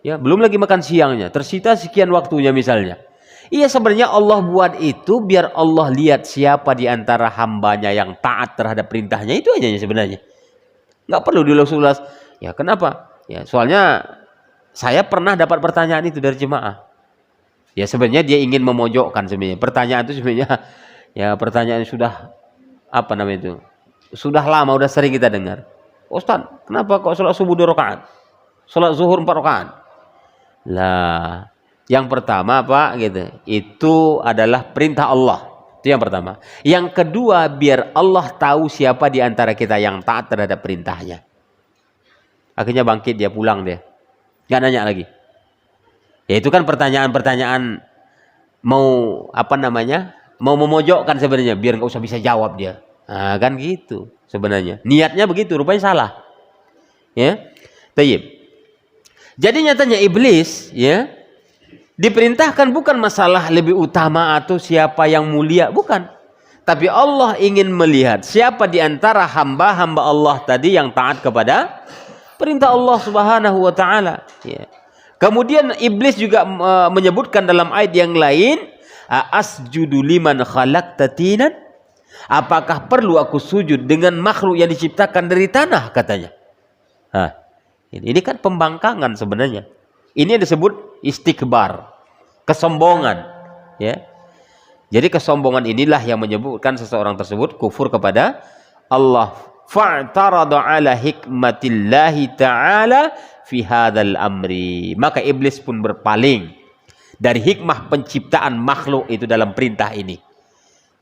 Ya, belum lagi makan siangnya, tersita sekian waktunya misalnya. Iya, sebenarnya Allah buat itu biar Allah lihat siapa di antara hambanya yang taat terhadap perintahnya, itu aja sebenarnya. Nggak perlu diulas-ulas. Ya, kenapa? Ya, soalnya saya pernah dapat pertanyaan itu dari jemaah. Ya, sebenarnya dia ingin memojokkan sebenarnya. Pertanyaan itu sebenarnya ya pertanyaan sudah apa namanya itu? Sudah lama, udah sering kita dengar. Ustaz, kenapa kok sholat subuh 2 rakaat? Sholat zuhur 4 rakaat? Lah, yang pertama Pak gitu, itu adalah perintah Allah. Itu yang pertama. Yang kedua, biar Allah tahu siapa di antara kita yang taat terhadap perintahnya. Akhirnya bangkit, dia pulang dia. Nggak nanya lagi. Ya itu kan pertanyaan-pertanyaan mau apa namanya? Mau memojokkan sebenarnya biar nggak usah bisa jawab dia. Nah, kan gitu sebenarnya. Niatnya begitu, rupanya salah. Ya. Tayyib. Jadi nyatanya iblis ya diperintahkan bukan masalah lebih utama atau siapa yang mulia, bukan. Tapi Allah ingin melihat siapa di antara hamba-hamba Allah tadi yang taat kepada perintah Allah Subhanahu wa taala, ya. Kemudian iblis juga menyebutkan dalam ayat yang lain, asjudu liman khalaqta tinan? Apakah perlu aku sujud dengan makhluk yang diciptakan dari tanah, katanya. Nah, ini kan pembangkangan sebenarnya. Ini yang disebut istikbar, kesombongan, ya. Jadi kesombongan inilah yang menyebutkan seseorang tersebut kufur kepada Allah. Fa'tarada ala hikmatillahi ta'ala fi hadzal amri. Maka iblis pun berpaling dari hikmah penciptaan makhluk itu dalam perintah ini.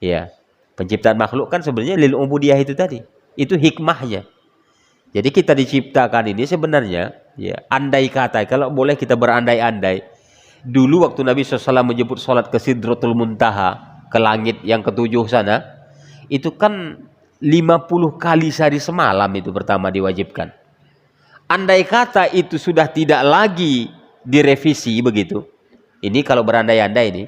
Ya. Penciptaan makhluk kan sebenarnya lil ubudiyah itu tadi. Itu hikmahnya. Jadi kita diciptakan ini sebenarnya, ya, andai kata, kalau boleh kita berandai-andai. Dulu waktu Nabi SAW menyebut sholat ke Sidratul Muntaha, ke langit yang ketujuh sana, itu kan 50 kali sehari semalam itu pertama diwajibkan. Andai kata itu sudah tidak lagi direvisi begitu. Ini kalau berandai-andai ini,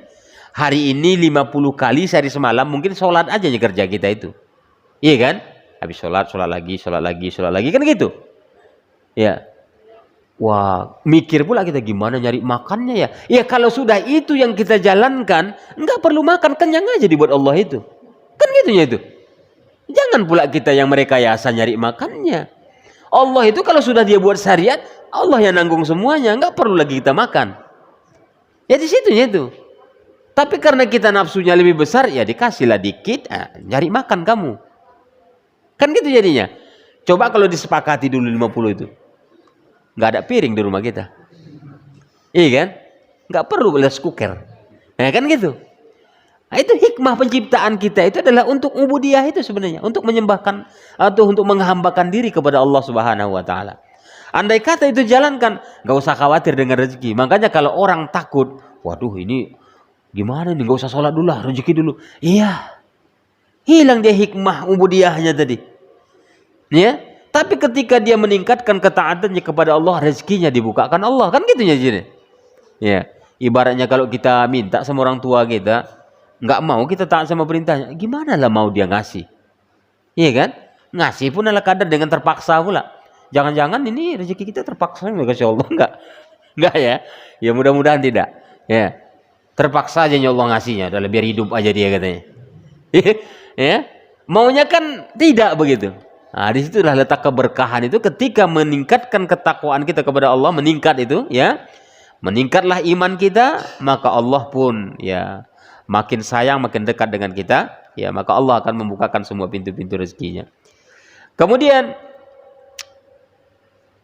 hari ini 50 kali sehari semalam, mungkin sholat aja kerja kita itu. Iya kan? Habis sholat lagi, kan gitu. Ya. Wah, mikir pula kita gimana nyari makannya ya. Ya kalau sudah itu yang kita jalankan, enggak perlu makan, kenyang aja dibuat Allah itu. Kan gitunya itu. Jangan pula kita yang merekayasa nyari makannya. Allah itu kalau sudah dia buat syariat, Allah yang nanggung semuanya, enggak perlu lagi kita makan. Ya di situnya itu. Tapi karena kita nafsunya lebih besar, ya dikasihlah dikit, nyari makan kamu. Kan gitu jadinya. Coba kalau disepakati dulu 50 itu. Nggak ada piring di rumah kita. Iya kan? Nggak perlu rice cooker. Nah kan gitu. Nah, itu hikmah penciptaan kita itu adalah untuk ubudiyah itu sebenarnya. Untuk menyembahkan atau untuk menghambakan diri kepada Allah Subhanahu wa ta'ala. Andai kata itu jalankan, nggak usah khawatir dengan rezeki. Makanya kalau orang takut, waduh ini gimana nih, nggak usah sholat dulu lah, rezeki dulu. Iya. Hilang dia hikmah ubudiyahnya tadi. Ya. Tapi ketika dia meningkatkan ketaatannya kepada Allah, rezekinya dibukakan Allah, kan gitunya jadi. Ya, ibaratnya kalau kita minta sama orang tua kita, nggak mau kita taat sama perintahnya, gimana lah mau dia ngasih? Iya kan? Ngasih pun adalah kadar dengan terpaksa pula. Jangan-jangan ini rezeki kita terpaksa kasih Allah, enggak ya? Ya mudah-mudahan tidak. Ya, terpaksa aja Allah ngasihnya, udah biar hidup aja dia katanya. Ya, maunya kan tidak begitu. Nah, disitulah letak keberkahan itu ketika meningkatkan ketakwaan kita kepada Allah, meningkat itu, ya, meningkatlah iman kita, maka Allah pun, ya, makin sayang, makin dekat dengan kita, ya, maka Allah akan membukakan semua pintu-pintu rezekinya. Kemudian,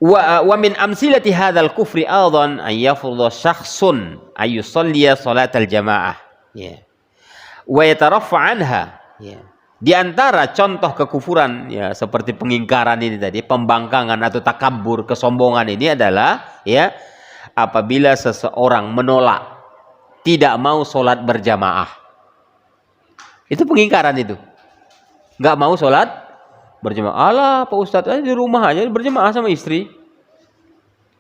wa min amsilati hadzal kufri aidan ay yafdhu syakhsun ay yusalliya salatal jamaah, ya, wa yataraffa anha, ya. Di antara contoh kekufuran, ya, seperti pengingkaran ini tadi, pembangkangan atau takabur, kesombongan ini adalah, ya, apabila seseorang menolak, tidak mau sholat berjamaah. Itu pengingkaran itu. Nggak mau sholat berjamaah. Alah Pak Ustadz, di rumah aja berjamaah sama istri.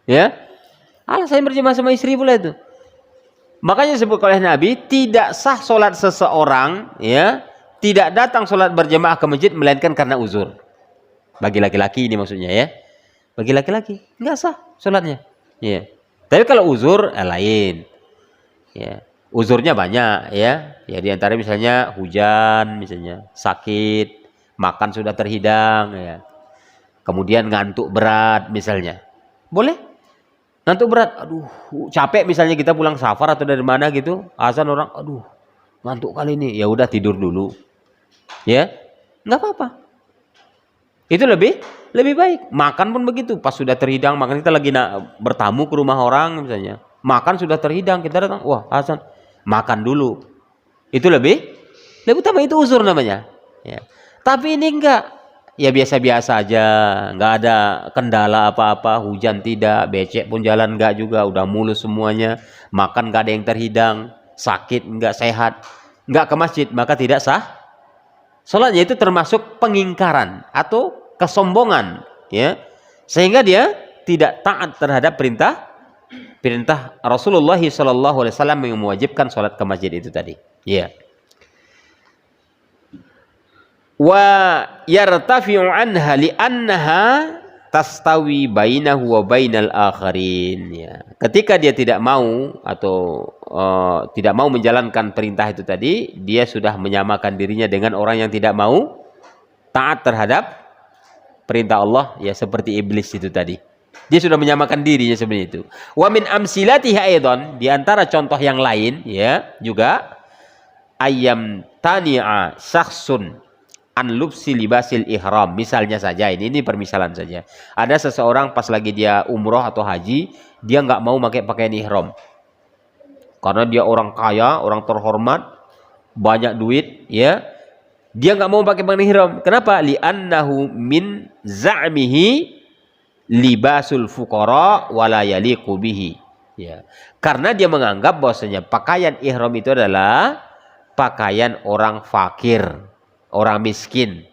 Ya, alah saya berjamaah sama istri pula itu. Makanya disebut oleh Nabi, tidak sah sholat seseorang, ya, tidak datang sholat berjamaah ke masjid melainkan karena uzur. Bagi laki-laki ini maksudnya ya. Bagi laki-laki nggak sah sholatnya. Ya. Tapi kalau uzur lain. Ya. Uzurnya banyak ya. Ya di antara misalnya hujan, misalnya sakit, makan sudah terhidang ya. Kemudian ngantuk berat misalnya. Boleh? Ngantuk berat, aduh capek misalnya kita pulang safar atau dari mana gitu, azan orang, aduh ngantuk kali ini, ya udah tidur dulu, ya nggak apa-apa. Itu lebih baik. Makan pun begitu, pas sudah terhidang, makan kita lagi bertamu ke rumah orang misalnya, makan sudah terhidang, kita datang, wah azan, makan dulu. Itu lebih utama, itu uzur namanya. Ya. Tapi ini enggak. Ya biasa-biasa aja, nggak ada kendala apa-apa, hujan tidak, becek pun jalan nggak juga, udah mulus semuanya, makan nggak ada yang terhidang, sakit nggak sehat, nggak ke masjid, maka tidak sah. Sholatnya itu termasuk pengingkaran atau kesombongan, ya, sehingga dia tidak taat terhadap perintah Rasulullah SAW yang mewajibkan sholat ke masjid itu tadi, ya. Wa yartafi'u anha li'annaha tastawi bainahu wa bainal akharin, ya. Ketika dia tidak mau atau tidak mau menjalankan perintah itu tadi, dia sudah menyamakan dirinya dengan orang yang tidak mau taat terhadap perintah Allah, ya, seperti iblis itu tadi. Dia sudah menyamakan dirinya sebenarnya itu. Wa min amsilatiha aidan, di antara contoh yang lain ya juga, ayyam tani'a syakhsun an lubsi libasil ihram. Misalnya saja, ini permisalan saja. Ada seseorang pas lagi dia umroh atau haji, dia nggak mau pakai pakaian ihram. Karena dia orang kaya, orang terhormat, banyak duit, ya. Dia nggak mau pakai pakaian ihram. Kenapa? Li'annahu min za'mihi libasul fuqara wala yaliqu bihi. Ya. Karena dia menganggap bahwasanya pakaian ihram itu adalah pakaian orang fakir, orang miskin,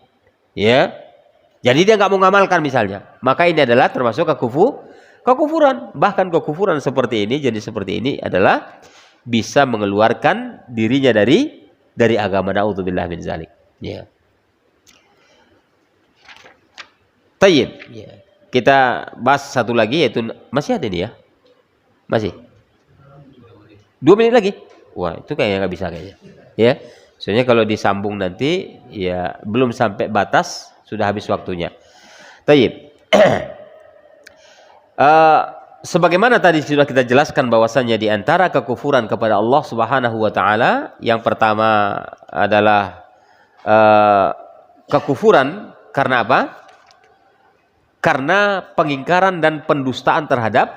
ya. Jadi dia nggak mau ngamalkan misalnya, maka ini adalah termasuk kekufuran. Bahkan kekufuran seperti ini, jadi seperti ini adalah bisa mengeluarkan dirinya dari agama. Na'udzubillah min zalik. Ya. Tayyib. Ya. Kita bahas satu lagi, yaitu masih ada ini ya, masih 2 menit lagi. Wah itu kayaknya nggak bisa kayaknya. Ya. Soalnya kalau disambung nanti ya belum sampai batas sudah habis waktunya. Tayyib. Sebagaimana tadi sudah kita jelaskan bahwasannya di antara kekufuran kepada Allah Subhanahu wa taala, yang pertama adalah kekufuran karena apa? Karena pengingkaran dan pendustaan terhadap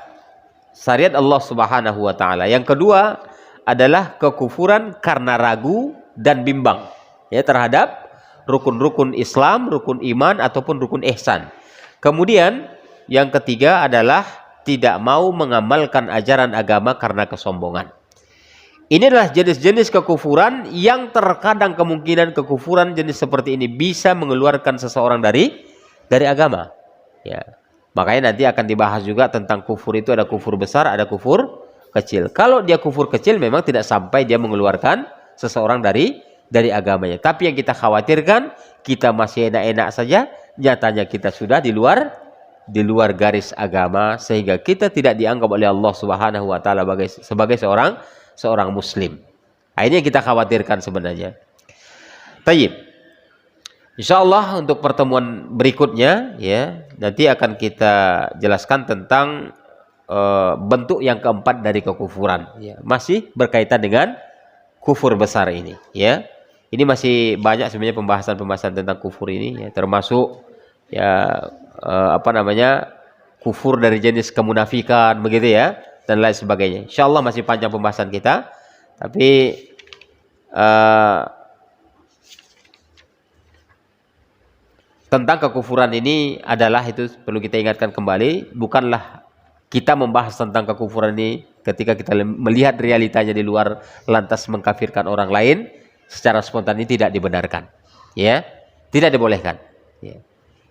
syariat Allah Subhanahu wa taala. Yang kedua adalah kekufuran karena ragu dan bimbang, ya, terhadap rukun-rukun Islam, rukun iman ataupun rukun ihsan. Kemudian yang ketiga adalah tidak mau mengamalkan ajaran agama karena kesombongan. Ini adalah jenis-jenis kekufuran yang terkadang kemungkinan kekufuran jenis seperti ini bisa mengeluarkan seseorang dari agama. Ya. Makanya nanti akan dibahas juga tentang kufur itu, ada kufur besar, ada kufur kecil. Kalau dia kufur kecil memang tidak sampai dia mengeluarkan seseorang dari agamanya. Tapi yang kita khawatirkan, kita masih enak-enak saja, nyatanya kita sudah di luar garis agama, sehingga kita tidak dianggap oleh Allah Subhanahu wa taala sebagai seorang muslim. Nah, ini yang kita khawatirkan sebenarnya. Tayyib. Insyaallah untuk pertemuan berikutnya ya, nanti akan kita jelaskan tentang bentuk yang keempat dari kekufuran, ya. Masih berkaitan dengan kufur besar ini, ya. Ini masih banyak sebenarnya pembahasan tentang kufur ini, ya, termasuk ya kufur dari jenis kemunafikan begitu ya, dan lain sebagainya. Insyaallah masih panjang pembahasan kita, tapi tentang kekufuran ini adalah, itu perlu kita ingatkan kembali, bukanlah kita membahas tentang kekufuran ini ketika kita melihat realitanya di luar lantas mengkafirkan orang lain secara spontan, ini tidak dibenarkan, ya, tidak dibolehkan, ya.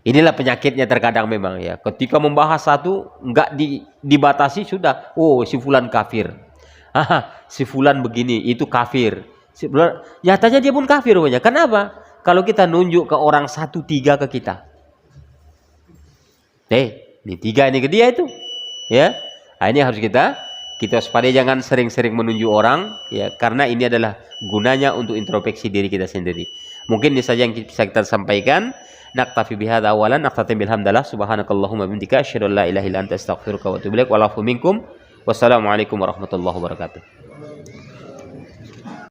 Inilah penyakitnya terkadang memang, ya, ketika membahas satu nggak dibatasi sudah, oh si fulan kafir, si fulan begini itu kafir, nyatanya dia pun kafir rupanya. Kenapa? Kalau kita nunjuk ke orang 1-3 ke kita, Ini 3 ini ke dia itu. Ya. Nah, ini harus kita waspadai, jangan sering-sering menunjuk orang ya, karena ini adalah gunanya untuk introspeksi diri kita sendiri. Mungkin ini saja yang bisa kita sampaikan. Naktafi bihadza awalan, naktatim bilhamdalillah, subhanakallahumma bihamdika asyhadu an la ilaha illa anta astaghfiruka wa atubu ilaik. Walafu minkum. Wassalamualaikum warahmatullahi wabarakatuh.